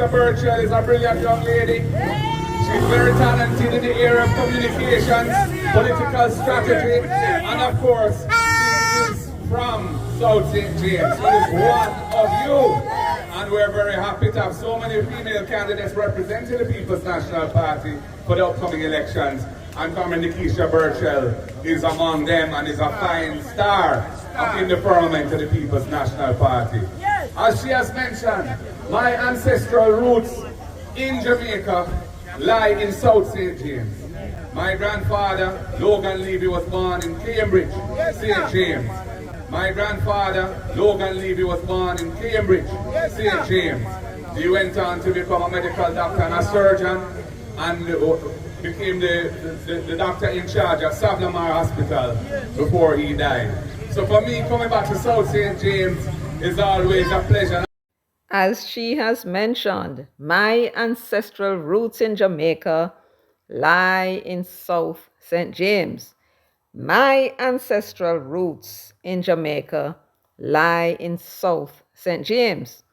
Nikisha Birchall is a brilliant young lady. She's very talented in the area of communications, political strategy, and of course, she is from South St. James. She is one of you. And we're very happy to have so many female candidates representing the People's National Party for the upcoming elections. And Cameron Nikisha Birchall is among them and is a fine star in the firmament of the People's National Party. As she has mentioned, my ancestral roots in Jamaica lie in South St. James. My grandfather, Logan Levy, was born in Cambridge, St. James. My grandfather, Logan Levy, was born in Cambridge, St. James. He went on to become a medical doctor and a surgeon and became the doctor in charge of Savlamar Hospital before he died. So for me, coming back to South St. James is always a pleasure. As she has mentioned, my ancestral roots in Jamaica lie in South St. James. My ancestral roots in Jamaica lie in South St. James.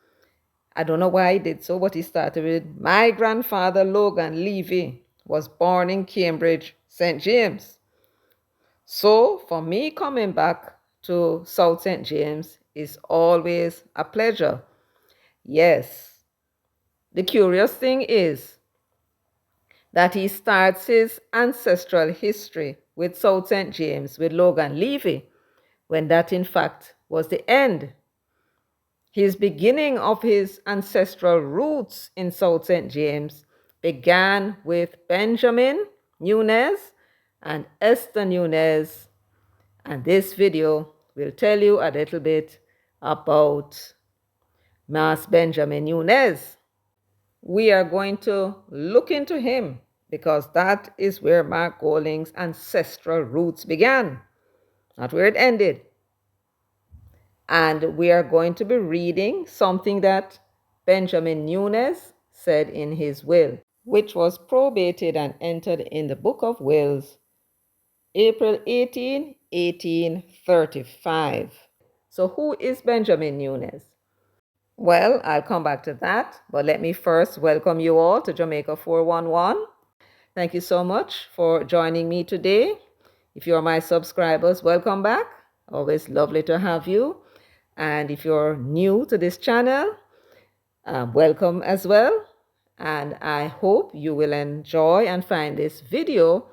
I don't know why he did so, but he started with my grandfather, Logan Levy, was born in Cambridge, St. James. So for me, coming back to South St. James is always a pleasure. Yes. The curious thing is that he starts his ancestral history with South St. James, with Logan Levy, when that in fact was the end. His beginning of his ancestral roots in South St. James began with Benjamin Nunes and Esther Nunes, and this video will tell you a little bit about Mas Benjamin Nunes. We are going to look into him because that is where Mark Golding's ancestral roots began, not where it ended. And we are going to be reading something that Benjamin Nunes said in his will, which was probated and entered in the Book of Wills, April 18, 1835. So who is Benjamin Nunes? Well, I'll come back to that, but let me first welcome you all to Jamaica 411. Thank you so much for joining me today. If you're my subscribers, welcome back. Always lovely to have you. And if you're new to this channel, welcome as well. And I hope you will enjoy and find this video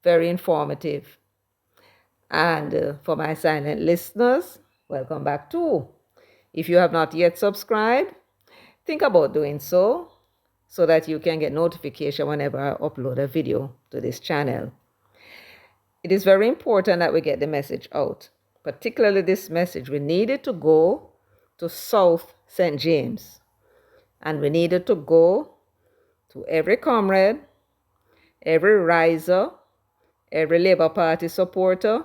very informative. And for my silent listeners, welcome back too. If you have not yet subscribed, think about doing so that you can get notification whenever I upload a video to this channel. It is very important that we get the message out, particularly this message. We needed to go to South St. James, and we needed to go to every comrade, every riser, every Labour Party supporter,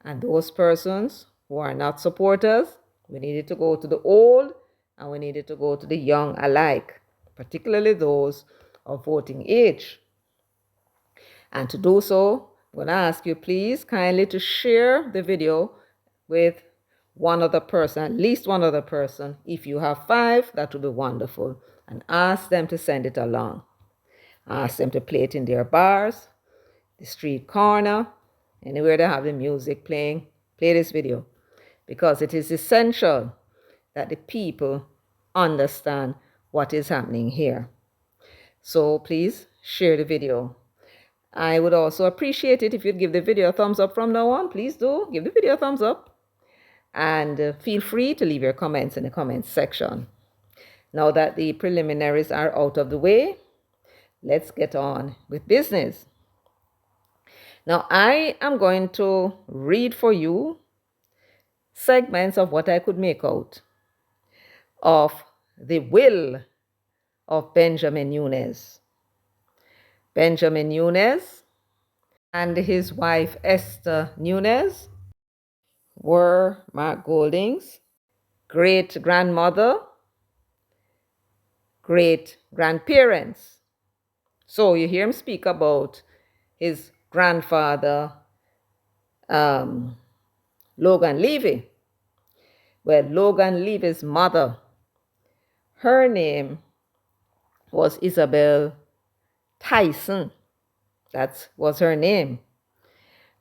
and those persons who are not supporters. We needed to go to the old and we needed to go to the young alike, particularly those of voting age. And to do so, I'm going to ask you please kindly to share the video with one other person, at least one other person. If you have 5, that would be wonderful. And ask them to send it along. Ask them to play it in their bars, the street corner, anywhere they have the music playing. Play this video, because it is essential that the people understand what is happening here. So please share the video. I would also appreciate it if you'd give the video a thumbs up from now on. Please do give the video a thumbs up. And feel free to leave your comments in the comments section. Now that the preliminaries are out of the way, let's get on with business. Now I am going to read for you segments of what I could make out of the will of Benjamin Nunes. Benjamin Nunes and his wife Esther Nunes were Mark Golding's great-grandmother, great-grandparents. So you hear him speak about his grandfather, Logan Levy. Well, Logan Levy's mother, her name was Isabel Tyson. That was her name.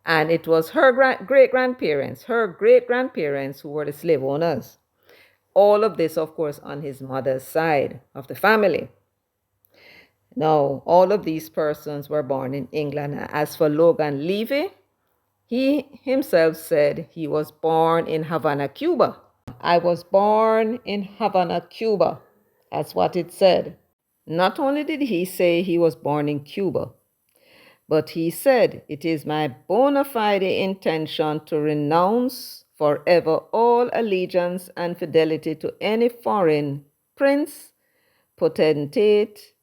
And it was her great-grandparents, who were the slave owners. All of this, of course, on his mother's side of the family. Now, all of these persons were born in England. As for Logan Levy, he himself said he was born in Havana, Cuba. I was born in Havana, Cuba. That's what it said. Not only did he say he was born in Cuba, but he said, "It is my bona fide intention to renounce forever all allegiance and fidelity to any foreign prince, potentate,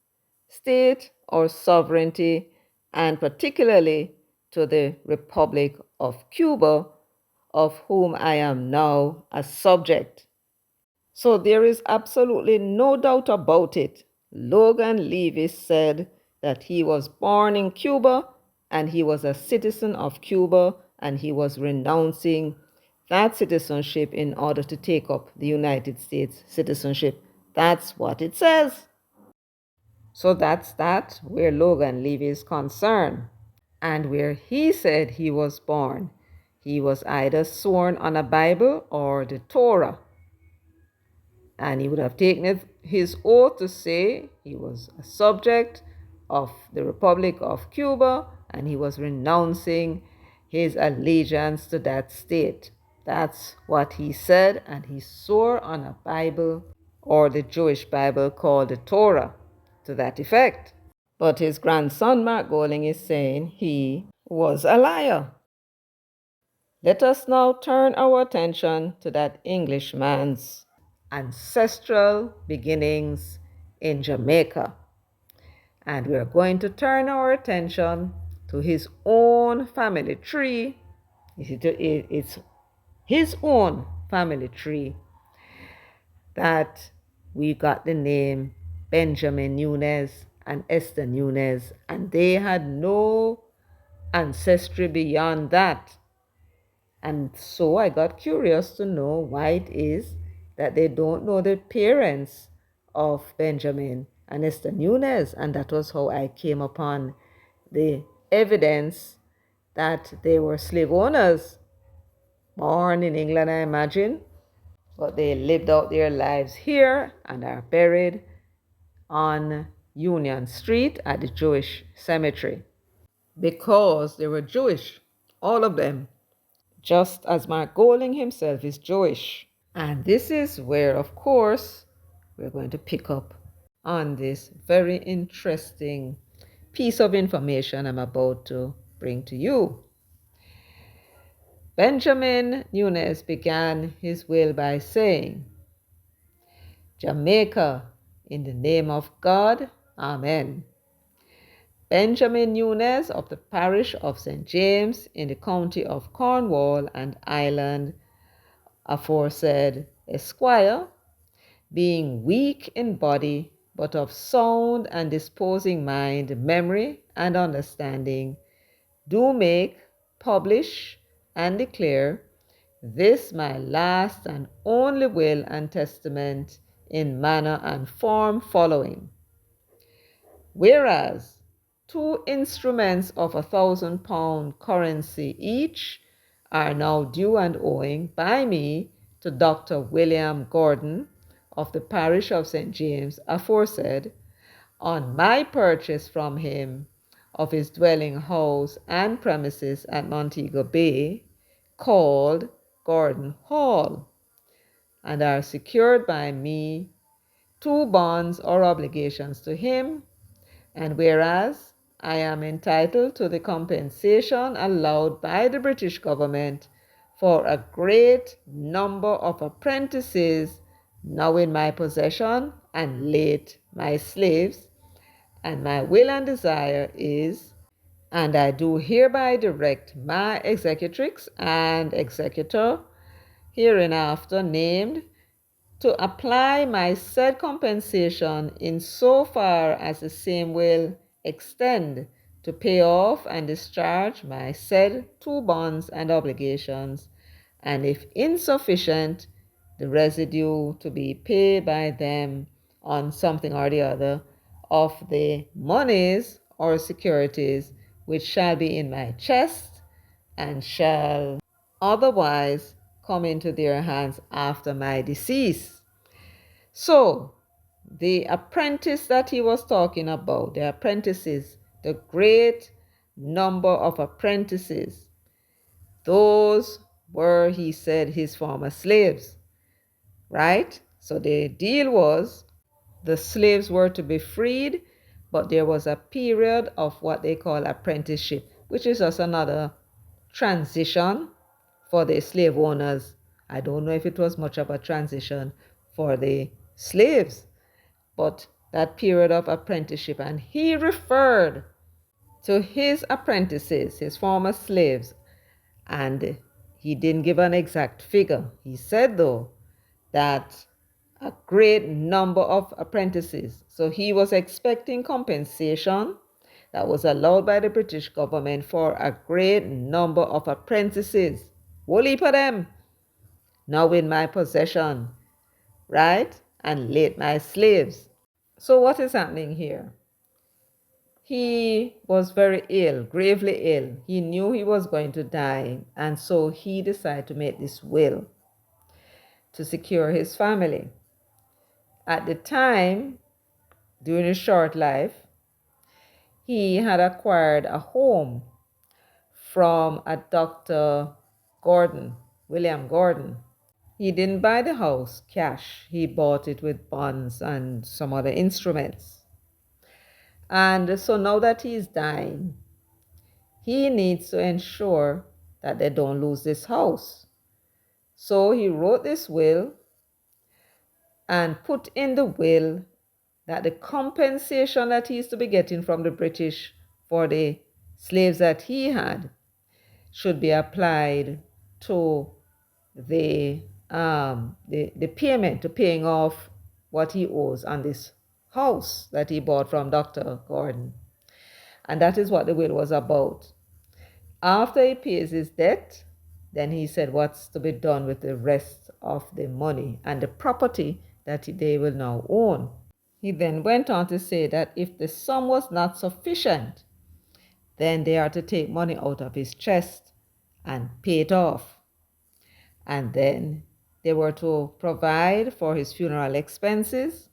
state, or sovereignty, and particularly to the Republic of Cuba, of whom I am now a subject." So there is absolutely no doubt about it. Logan Levy said that he was born in Cuba and he was a citizen of Cuba and he was renouncing that citizenship in order to take up the United States citizenship. That's what it says. So that's that where Logan Levy is concerned. And where he said he was born, he was either sworn on a Bible or the Torah. And he would have taken his oath to say he was a subject of the Republic of Cuba and he was renouncing his allegiance to that state. That's what he said, and he swore on a Bible, or the Jewish Bible called the Torah, to that effect. But his grandson, Mark Golding, is saying he was a liar. Let us now turn our attention to that Englishman's ancestral beginnings in Jamaica. And we're going to turn our attention to his own family tree. It's his own family tree that we got the name Benjamin Nunes and Esther Nunes, and they had no ancestry beyond that. And so I got curious to know why it is that they don't know the parents of Benjamin and Esther Nunes. And that was how I came upon the evidence that they were slave owners, born in England, I imagine, but they lived out their lives here and are buried on Union Street at the Jewish cemetery because they were Jewish, all of them, just as Mark Golding himself is Jewish. And this is where, of course, we're going to pick up on this very interesting piece of information I'm about to bring to you. Benjamin Nunes began his will by saying, "Jamaica, in the name of God, Amen." Benjamin Nunes of the parish of St. James in the county of Cornwall and Ireland, aforesaid, Esquire, being weak in body, but of sound and disposing mind, memory, and understanding, do make, publish, and declare this my last and only will and testament in manner and form following. Whereas 2 instruments of £1,000 currency each are now due and owing by me to Dr. William Gordon of the parish of St. James aforesaid, on my purchase from him of his dwelling house and premises at Montego Bay, called Gordon Hall, and are secured by me 2 bonds or obligations to him, and whereas I am entitled to the compensation allowed by the British government for a great number of apprentices now in my possession and late my slaves, and my will and desire is, and I do hereby direct my executrix and executor hereinafter named to apply my said compensation in so far as the same will extend to pay off and discharge my said 2 bonds and obligations, and if insufficient, the residue to be paid by them on something or the other of the monies or securities which shall be in my chest and shall otherwise come into their hands after my decease. So, the apprentice that he was talking about, the apprentices, the great number of apprentices, those were, he said, his former slaves, right? So the deal was the slaves were to be freed, but there was a period of what they call apprenticeship, which is just another transition for the slave owners. I don't know if it was much of a transition for the slaves, but that period of apprenticeship. And he referred to his apprentices, his former slaves, and he didn't give an exact figure. He said, though, that a great number of apprentices. So he was expecting compensation that was allowed by the British government for a great number of apprentices. Whole heap of them now in my possession, right? And late my slaves. So what is happening here? He was very ill, gravely ill. He knew he was going to die, and so he decided to make this will to secure his family. At the time, during his short life, he had acquired a home from a Dr. Gordon, William Gordon. He didn't buy the house cash. He bought it with bonds and some other instruments. And so now that he's dying, he needs to ensure that they don't lose this house. So he wrote this will and put in the will that the compensation that he is to be getting from the British for the slaves that he had should be applied to the payment, to paying off what he owes on this house that he bought from Dr. Gordon. And that is what the will was about. After he pays his debt, then he said what's to be done with the rest of the money and the property that they will now own. He then went on to say that if the sum was not sufficient, then they are to take money out of his chest and pay it off. And then they were to provide for his funeral expenses,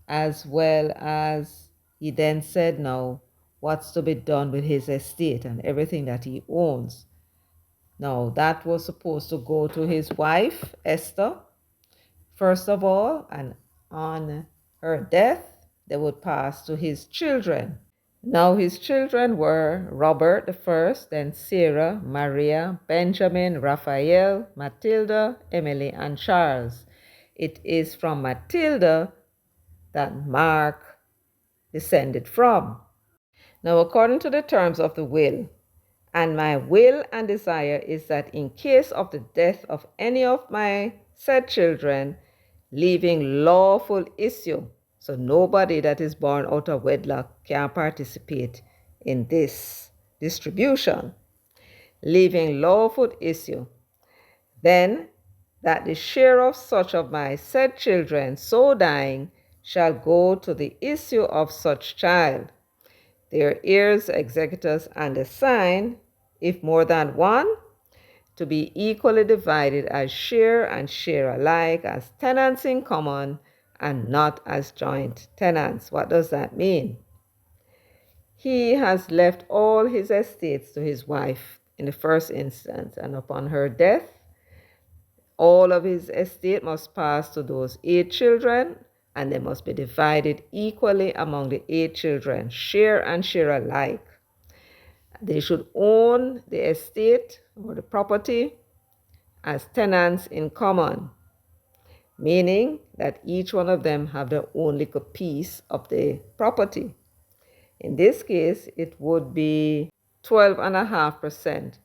as well as he then said now what's to be done with his estate and everything that he owns. Now, that was supposed to go to his wife, Esther, first of all, and on her death, they would pass to his children. Now, his children were Robert the first, then Sarah, Maria, Benjamin, Raphael, Matilda, Emily, and Charles. It is from Matilda that Mark descended from. Now, according to the terms of the will, and my will and desire is that in case of the death of any of my said children, leaving lawful issue, so nobody that is born out of wedlock can participate in this distribution, leaving lawful issue, then that the share of such of my said children so dying shall go to the issue of such child, their heirs, executors, and assigned, if more than one, to be equally divided as share and share alike, as tenants in common, and not as joint tenants. What does that mean? He has left all his estates to his wife in the first instance, and upon her death, all of his estate must pass to those 8 children, and they must be divided equally among the 8 children, share and share alike. They should own the estate or the property as tenants in common, meaning that each one of them have their own little piece of the property. In this case, it would be 12.5%.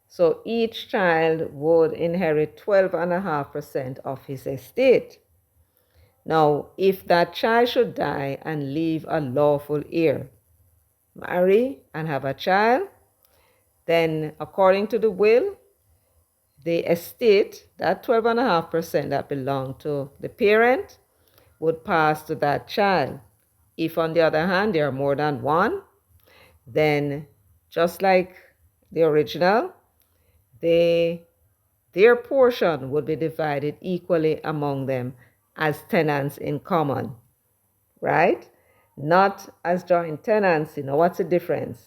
So each child would inherit 12.5% of his estate. Now, if that child should die and leave a lawful heir, marry and have a child, then according to the will, the estate, that 12.5% that belonged to the parent, would pass to that child. If, on the other hand, there are more than one, then just like the original, their portion would be divided equally among them as tenants in common, right? Not as joint tenancy. Now, what's the difference?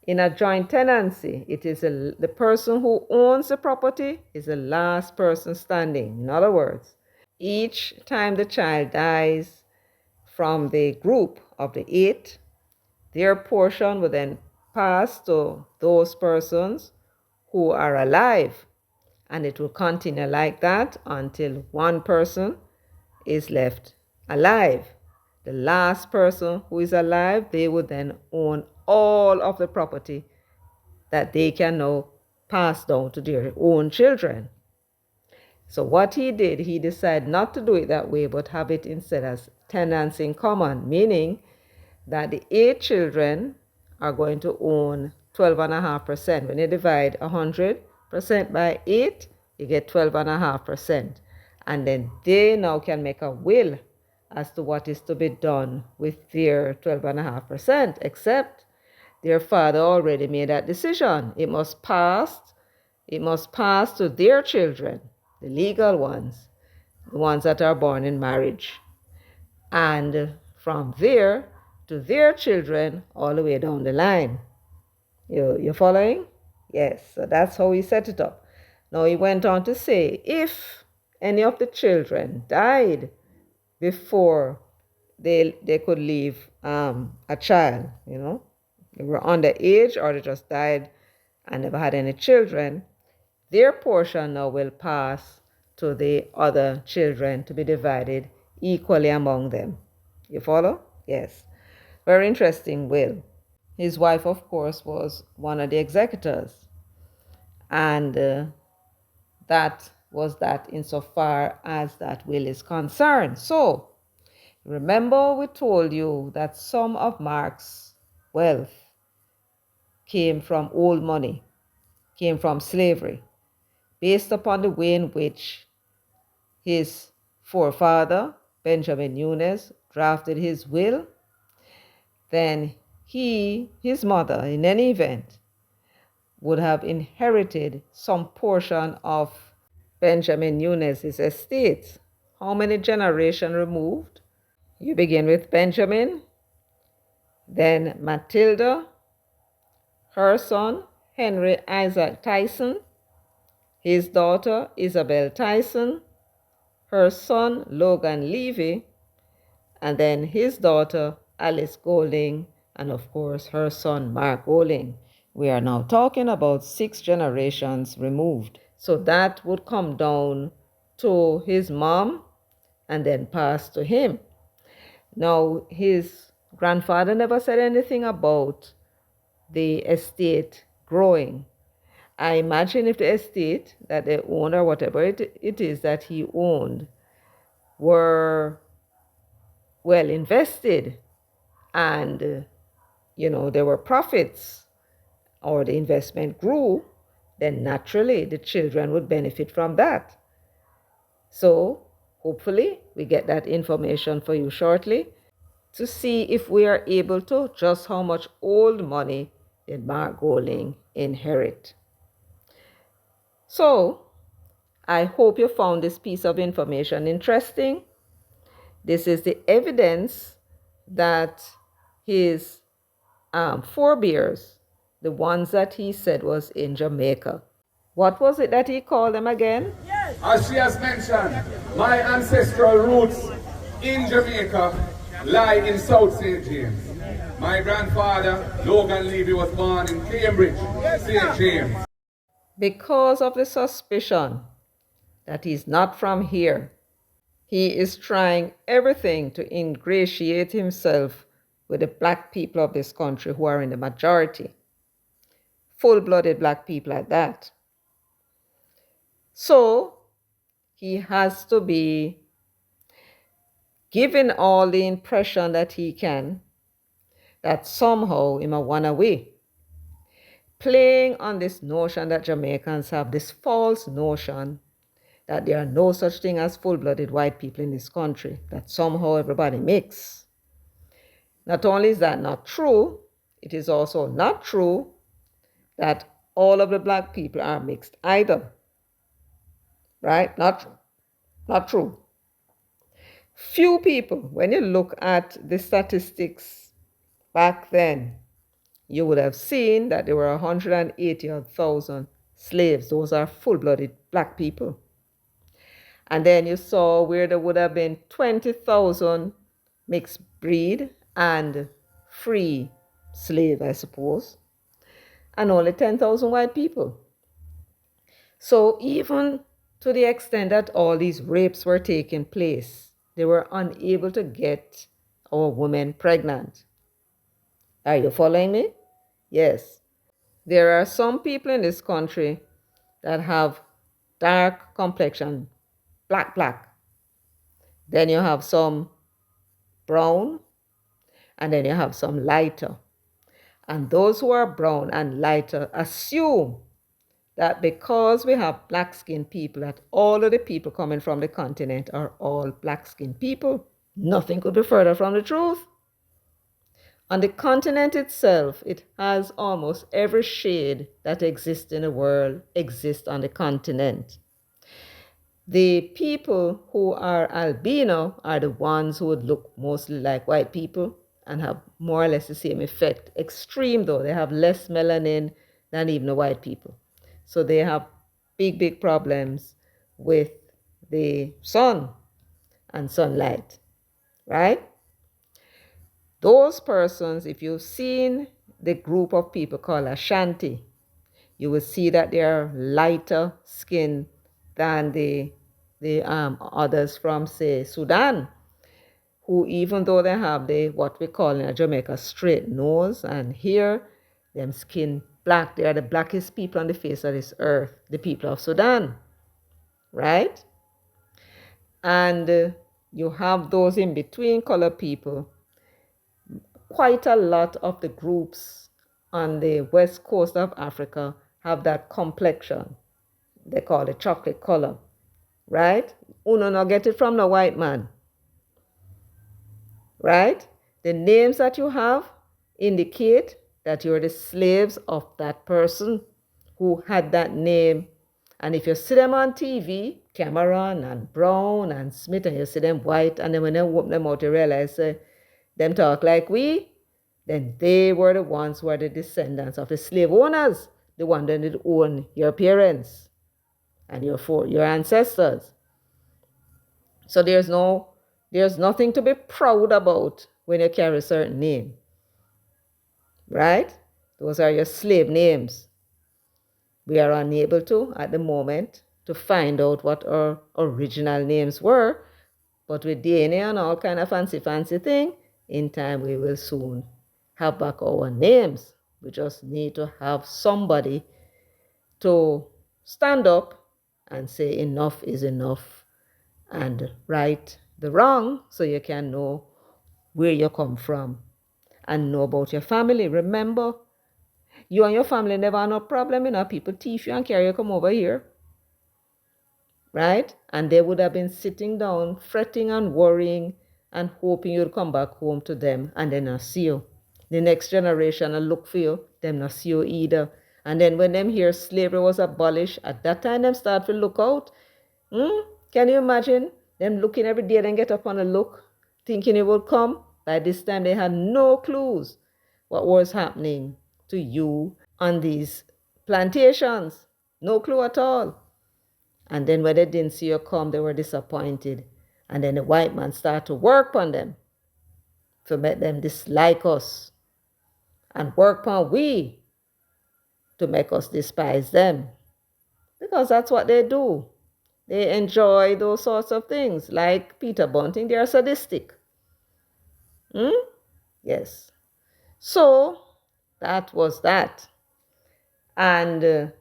In a joint tenancy, it is the person who owns the property is the last person standing. In other words, each time the child dies from the group of the 8, their portion will then pass to those persons who are alive, and it will continue like that until one person is left alive. The last person who is alive, they would then own all of the property that they can now pass down to their own children. So what he did, he decided not to do it that way, but have it instead as tenants in common, meaning that the 8 children are going to own 12.5%. When you divide 100% by 8, you get 12.5%. And then they now can make a will as to what is to be done with their 12.5%, except their father already made that decision. It must pass to their children, the legal ones, the ones that are born in marriage. And from there to their children all the way down the line. You following? Yes, so that's how he set it up. Now he went on to say, if any of the children died before they could leave a child, they were underage or they just died and never had any children, their portion now will pass to the other children to be divided equally among them. You follow? Yes. Very interesting will. His wife, of course, was one of the executors. And that was that insofar as that will is concerned. So, remember we told you that some of Mark's wealth came from old money, came from slavery, based upon the way in which his forefather, Benjamin Nunes, drafted his will. Then his mother, in any event, would have inherited some portion of Benjamin Nunes' estate. How many generations removed? You begin with Benjamin, then Matilda, her son, Henry Isaac Tyson, his daughter, Isabel Tyson, her son, Logan Levy, and then his daughter, Alice Golding, and of course her son, Mark Golding. We are now talking about 6 generations removed. So that would come down to his mom and then pass to him. Now, his grandfather never said anything about the estate growing. I imagine if the estate that they owned or whatever it is that he owned were well invested and, there were profits or the investment grew, then naturally the children would benefit from that. So hopefully we get that information for you shortly to see if we are able to just how much old money did Mark Golding inherit. So I hope you found this piece of information interesting. This is the evidence that his forebears, the ones that he said was in Jamaica. What was it that he called them again? Yes. As she has mentioned, my ancestral roots in Jamaica lie in South St. James. My grandfather, Logan Levy, was born in Cambridge, St. James. Because of the suspicion that he's not from here, he is trying everything to ingratiate himself with the black people of this country who are in the majority. Full-blooded black people at that. So he has to be given all the impression that he can that somehow he might run away. Playing on this notion that Jamaicans have, this false notion that there are no such thing as full-blooded white people in this country, that somehow everybody mix. Not only is that not true, it is also not true that all of the black people are mixed either. Right? Not true. Few people, when you look at the statistics back then, you would have seen that there were 180,000 slaves. Those are full-blooded black people. And then you saw where there would have been 20,000 mixed breed and free slave, I suppose, and only 10,000 white people. So even to the extent that all these rapes were taking place, they were unable to get our women pregnant. Are you following me? Yes. There are some people in this country that have dark complexion, black. Then you have some brown, and then you have some lighter. And those who are brown and lighter assume that because we have black-skinned people, that all of the people coming from the continent are all black-skinned people. Nothing could be further from the truth. On the continent itself, it has almost every shade that exists in the world exists on the continent. The people who are albino are the ones who would look mostly like white people and have more or less the same effect. Extreme though, they have less melanin than even the white people. So they have big problems with the sun and sunlight, right? Those persons, if you've seen the group of people called Ashanti, you will see that they are lighter skin than the others from, say, Sudan, who, even though they have the what we call in Jamaica straight nose, and here them skin black, they are the blackest people on the face of this earth, the people of Sudan, right? And you have those in between color people. Quite a lot of the groups on the west coast of Africa have that complexion. They call it chocolate color, right? Uno not get it from the white man, right? The names that you have indicate that you're the slaves of that person who had that name. And if you see them on TV, Cameron and Brown and Smith, and you see them white, and then when they open them out, you realize them talk like we, then they were the ones who are the descendants of the slave owners, the one that did own your parents and your ancestors. So there's nothing to be proud about when you carry a certain name, right? Those are your slave names. We are unable to, at the moment, to find out what our original names were, but with DNA and all kind of fancy thing, in time we will soon have back our names. We just need to have somebody to stand up and say enough is enough and right the wrong, so you can know where you come from and know about your family. Remember, you and your family never had no problem, people thief you and carry you come over here, right? And they would have been sitting down, fretting and worrying and hoping you'd come back home to them, and then not see you. The next generation will look for you, them not see you either. And then when them hear slavery was abolished, at that time them start to look out. Can you imagine them looking every day, then get up on a look, thinking it would come? By this time they had no clues what was happening to you on these plantations. No clue at all. And then when they didn't see you come, they were disappointed. And then the white man started to work on them to make them dislike us and work on we to make us despise them. Because that's what they do. They enjoy those sorts of things. Like Peter Bunting, they are sadistic. Yes. So that was that. And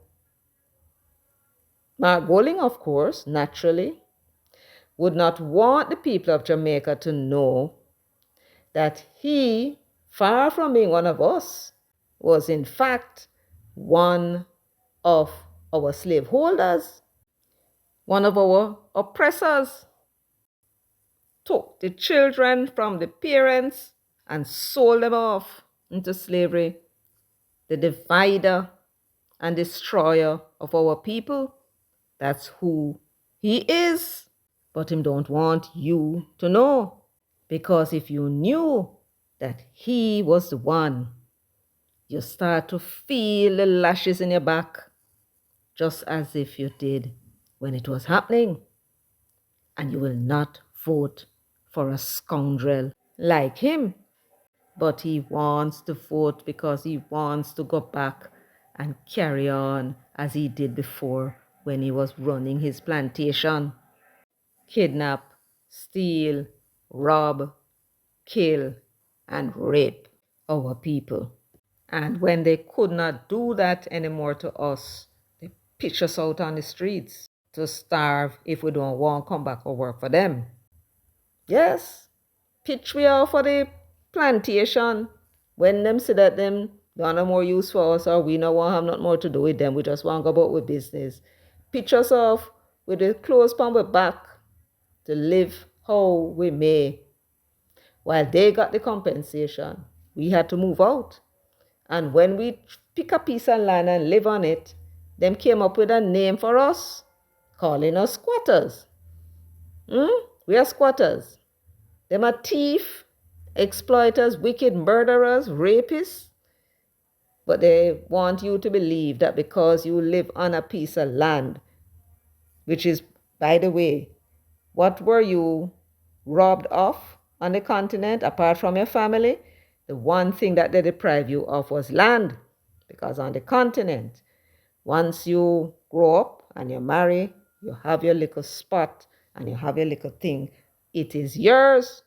Mark Golding, of course, naturally, would not want the people of Jamaica to know that he, far from being one of us, was in fact one of our slaveholders, one of our oppressors, took the children from the parents and sold them off into slavery, the divider and destroyer of our people. That's who he is. But him don't want you to know. Because if you knew that he was the one, you start to feel the lashes in your back, just as if you did when it was happening. And you will not vote for a scoundrel like him. But he wants to vote because he wants to go back and carry on as he did before when he was running his plantation. Kidnap, steal, rob, kill, and rape our people. And when they could not do that anymore to us, they pitch us out on the streets to starve if we don't want to come back or work for them. Yes, pitch we out for the plantation. When them say that them don't have more use for us or we no want have nothing more to do with them, we just want to go about with business. Pitch us off with the clothes on our back to live how we may. While they got the compensation, we had to move out. And when we pick a piece of land and live on it, them came up with a name for us, calling us squatters. We are squatters. Them are thief, exploiters, wicked murderers, rapists. But they want you to believe that because you live on a piece of land, which is, by the way, what were you robbed of on the continent apart from your family? The one thing that they deprived you of was land. Because on the continent, once you grow up and you marry, you have your little spot and you have your little thing, it is yours.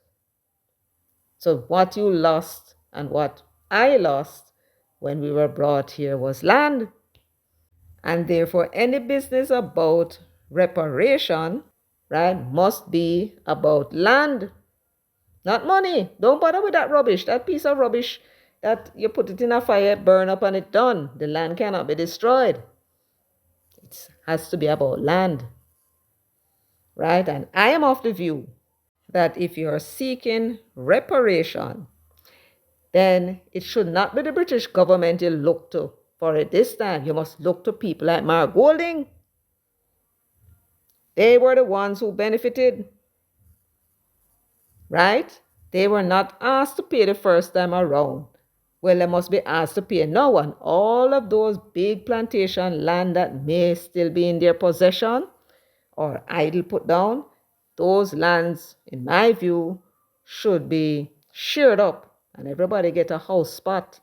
So what you lost and what I lost when we were brought here was land. And therefore, any business about reparation, right, must be about land, not money. Don't bother with that rubbish, that piece of rubbish that you put it in a fire, burn up, and it's done. The land cannot be destroyed. It has to be about land, right? And I am of the view that if you are seeking reparation, then it should not be the British government you look to for it this time. You must look to people like Mark Golding. They were the ones who benefited, right? They were not asked to pay the first time around. Well, they must be asked to pay now. And all of those big plantation land that may still be in their possession or idle put down, those lands, in my view, should be shared up and everybody get a house spot.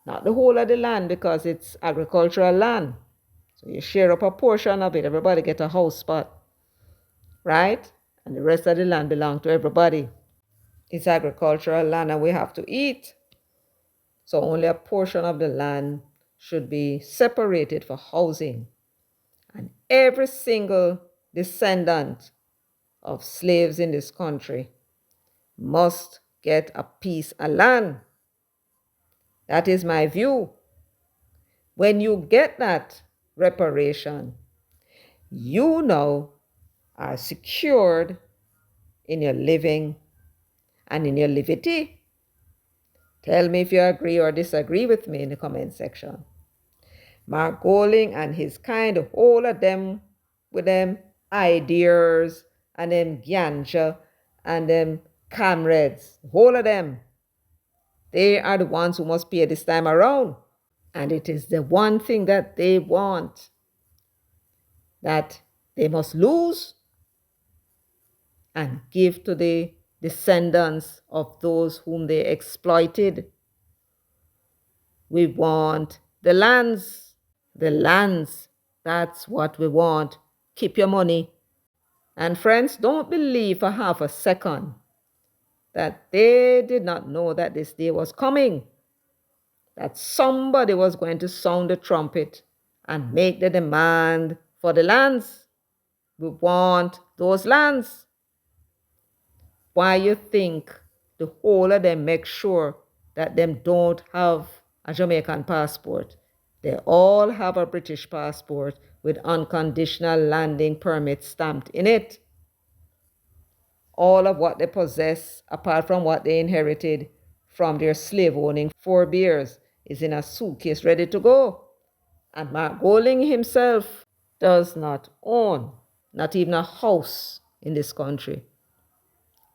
Not the whole of the land because it's agricultural land. So you share up a portion of it, everybody get a house spot, right? And the rest of the land belong to everybody. It's agricultural land and we have to eat. So only a portion of the land should be separated for housing. And every single descendant of slaves in this country must get a piece of land. That is my view. When you get that reparation, you now are secured in your living and in your liberty. Tell me if you agree or disagree with me in the comment section. Mark Golding and his kind, all of them with them ideas and them ganja and them comrades, all of them, they are the ones who must pay this time around. And it is the one thing that they want, that they must lose and give to the descendants of those whom they exploited. We want the lands. The lands, that's what we want. Keep your money. And friends, don't believe for half a second that they did not know that this day was coming, that somebody was going to sound the trumpet and make the demand for the lands. We want those lands. Why you think the whole of them make sure that them don't have a Jamaican passport? They all have a British passport with unconditional landing permit stamped in it. All of what they possess, apart from what they inherited, from their slave owning forebears is in a suitcase ready to go. And Mark Golding himself does not own not even a house in this country.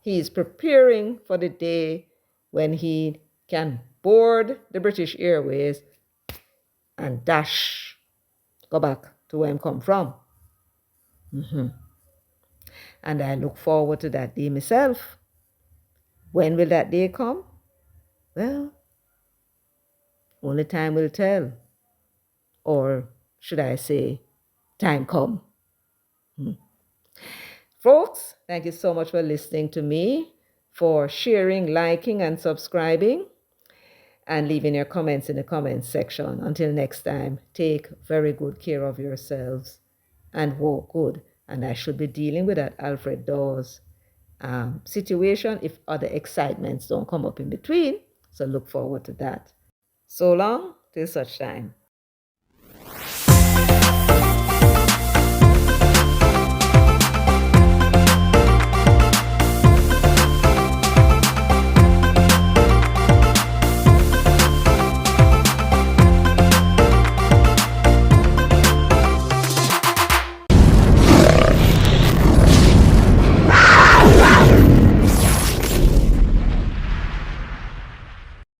He is preparing for the day when he can board the British Airways and dash, go back to where he come from. And I look forward to that day myself. When will that day come? Well, only time will tell. Or should I say, time come. Folks, thank you so much for listening to me, for sharing, liking, and subscribing, and leaving your comments in the comments section. Until next time, take very good care of yourselves and walk good. And I should be dealing with that Alfred Dawes situation if other excitements don't come up in between. So look forward to that. So long, till such time.